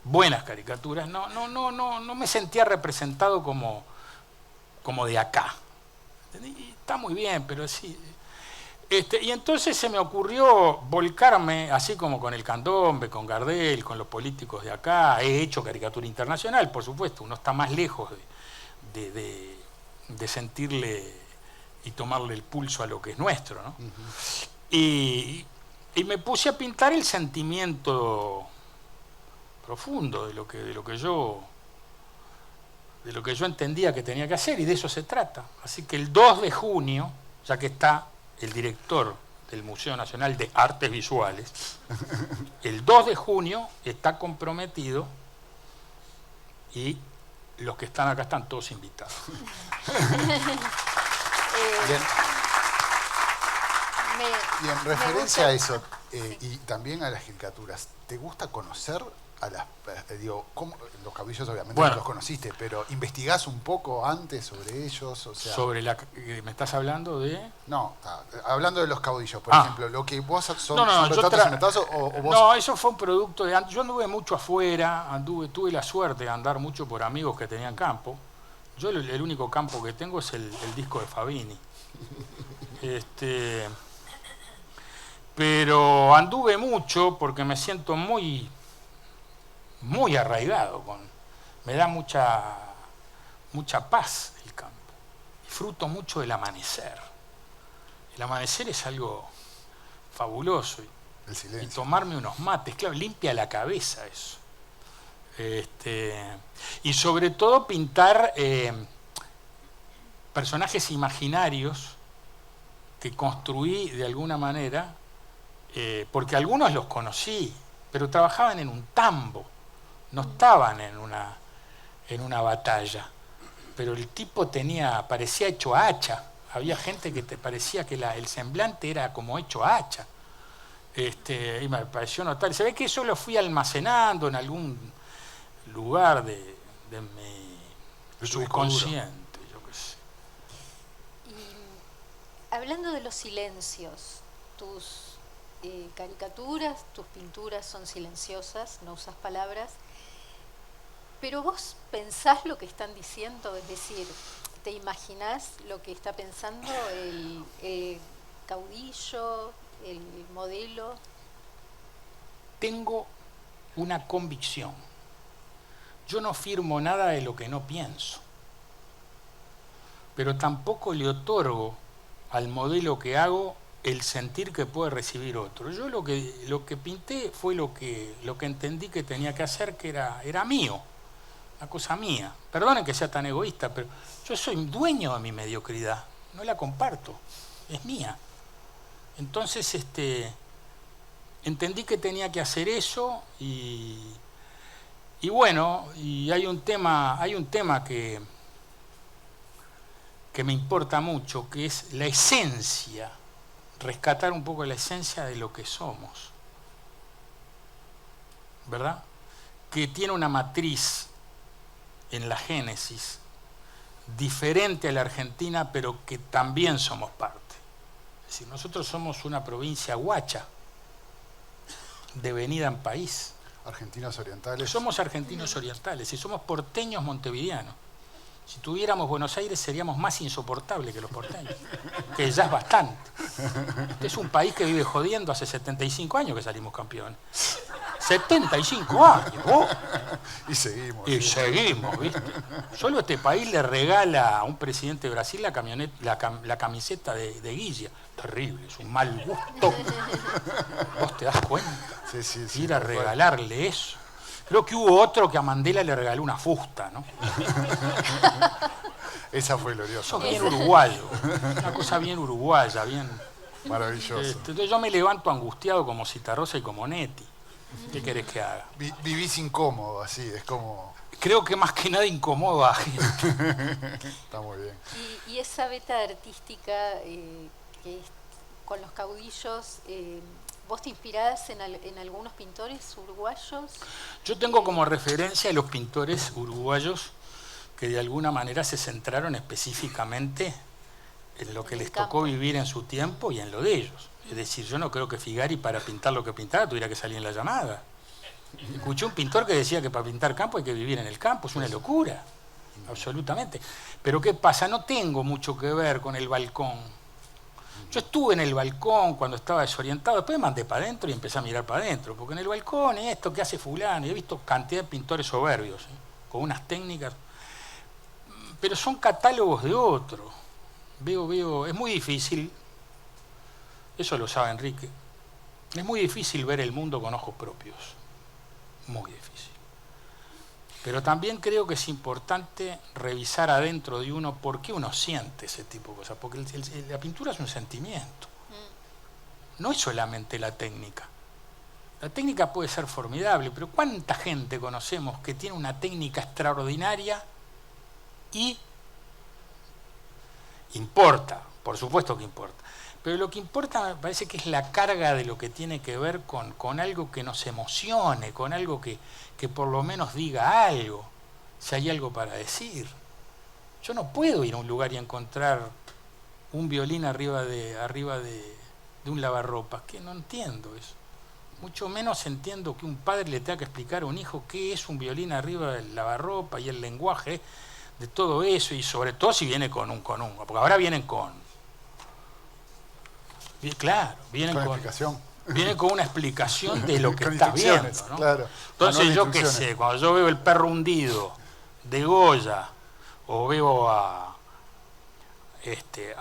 buenas caricaturas, no me sentía representado como de acá. Y está muy bien, pero sí. Y entonces se me ocurrió volcarme, así como con el Candombe, con Gardel, con los políticos de acá. He hecho caricatura internacional, por supuesto, uno está más lejos de sentirle y tomarle el pulso a lo que es nuestro, ¿no? Y me puse a pintar el sentimiento profundo de lo que yo entendía que tenía que hacer, y de eso se trata. Así que el 2 de junio, ya que está el director del Museo Nacional de Artes Visuales, el 2 de junio está comprometido y los que están acá están todos invitados. Bien. Y en referencia a eso, y también a las caricaturas, ¿te gusta conocer a las... ¿cómo? Los caudillos obviamente no los conociste, pero ¿investigás un poco antes sobre ellos? O sea, sobre ¿me estás hablando de...? No, hablando de los caudillos, por ejemplo, lo que vos son retratos y metazos, o vos... No, eso fue un producto de... Yo anduve mucho afuera, tuve la suerte de andar mucho por amigos que tenían campo. Yo el único campo que tengo es el disco de Fabini. Pero anduve mucho porque me siento muy arraigado, me da mucha paz el campo. Disfruto mucho del amanecer. El amanecer es algo fabuloso. El silencio. Y tomarme unos mates, claro, limpia la cabeza eso. Y sobre todo pintar personajes imaginarios que construí de alguna manera, porque algunos los conocí, pero trabajaban en un tambo, no estaban en una batalla. Pero el tipo parecía hecho hacha. Había gente que te parecía que el semblante era como hecho hacha. Y me pareció notable. Se ve que eso lo fui almacenando en algún lugar de mi subconsciente, yo qué sé. Y hablando de los silencios, tus caricaturas, tus pinturas son silenciosas, no usas palabras, pero vos pensás lo que están diciendo, es decir, ¿te imaginás lo que está pensando el caudillo, el modelo? Tengo una convicción. Yo no firmo nada de lo que no pienso, pero tampoco le otorgo al modelo que hago el sentir que puede recibir otro. Yo lo que pinté fue lo que entendí que tenía que hacer, que era mío, una cosa mía. Perdonen que sea tan egoísta, pero yo soy dueño de mi mediocridad, no la comparto, es mía. Entonces entendí que tenía que hacer eso y bueno, y hay un tema que me importa mucho, que es la esencia, rescatar un poco la esencia de lo que somos, ¿verdad? Que tiene una matriz en la génesis diferente a la Argentina, pero que también somos parte. Es decir, nosotros somos una provincia guacha, devenida en país. Argentinos orientales. Somos argentinos orientales y somos porteños montevideanos. Si tuviéramos Buenos Aires seríamos más insoportables que los porteños, que ya es bastante. Este es un país que vive jodiendo hace 75 años que salimos campeones. 75 años, vos. Y seguimos. Y seguimos, ¿viste? Solo este país le regala a un presidente de Brasil la camiseta de Guilla. Terrible, es un mal gusto. ¿Vos te das cuenta? Sí, Ir a regalarle eso. Creo que hubo otro que a Mandela le regaló una fusta, ¿no? Esa fue gloriosa. Eso es bien uruguayo. Una cosa bien uruguaya, bien... Maravilloso. Entonces yo me levanto angustiado como Citarrosa y como Netti. ¿Qué querés que haga? Vivís incómodo, así, es como... Creo que más que nada incomoda a gente. Está muy bien. Y esa beta artística que con los caudillos, ¿vos te inspirás en algunos pintores uruguayos? Yo tengo como referencia a los pintores uruguayos que de alguna manera se centraron específicamente en lo que les tocó vivir en su tiempo y en lo de ellos. Es decir, yo no creo que Figari para pintar lo que pintaba tuviera que salir en La Llamada. Escuché un pintor que decía que para pintar campo hay que vivir en el campo, es una locura, absolutamente. Pero ¿qué pasa? No tengo mucho que ver con el balcón. Yo estuve en el balcón cuando estaba desorientado, después me mandé para adentro y empecé a mirar para adentro, porque en el balcón esto que hace fulano, y he visto cantidad de pintores soberbios, con unas técnicas, pero son catálogos de otro. Veo, es muy difícil, eso lo sabe Enrique, es muy difícil ver el mundo con ojos propios, muy difícil. Pero también creo que es importante revisar adentro de uno por qué uno siente ese tipo de cosas, porque la pintura es un sentimiento, no es solamente la técnica. La técnica puede ser formidable, pero ¿cuánta gente conocemos que tiene una técnica extraordinaria y importa? Por supuesto que importa. Pero lo que importa me parece que es la carga de lo que tiene que ver con algo que nos emocione, con algo que por lo menos diga algo, si hay algo para decir. Yo no puedo ir a un lugar y encontrar un violín arriba de un lavarropas, que no entiendo eso. Mucho menos entiendo que un padre le tenga que explicar a un hijo qué es un violín arriba del lavarropas y el lenguaje de todo eso, y sobre todo si viene con un, porque ahora vienen claro, vienen con explicación. Viene con una explicación de lo que con está viendo, ¿no? Claro. Entonces yo qué sé, cuando yo veo El perro hundido de Goya, o veo a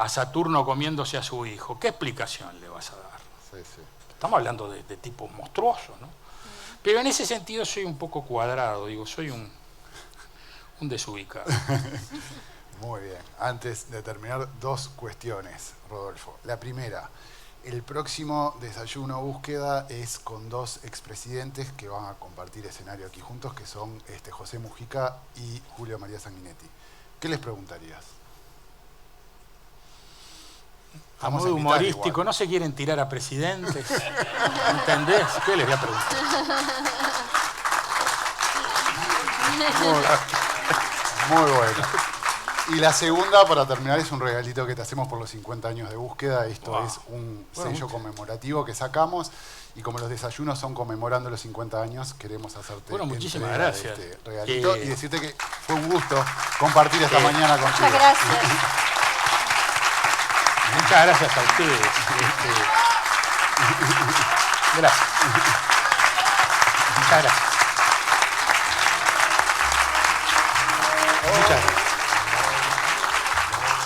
Saturno comiéndose a su hijo, ¿qué explicación le vas a dar? Sí. Estamos hablando de tipos monstruosos, ¿no? Pero en ese sentido soy un poco cuadrado, digo, soy un desubicado. Muy bien. Antes de terminar, dos cuestiones, Rodolfo. La primera, el próximo Desayuno Búsqueda es con dos expresidentes que van a compartir escenario aquí juntos, que son José Mujica y Julio María Sanguinetti. ¿Qué les preguntarías? A modo humorístico, igual. ¿No se quieren tirar a presidentes? ¿Entendés? ¿Qué les voy a preguntar? Muy bueno. Y la segunda, para terminar, es un regalito que te hacemos por los 50 años de búsqueda. Esto es un sello conmemorativo que sacamos. Y como los desayunos son conmemorando los 50 años, queremos hacerte muchísimas gracias. Este regalito y decirte que fue un gusto compartir esta mañana contigo. Muchas gracias. Muchas gracias a ustedes. Gracias. Muchas gracias. Muchas gracias.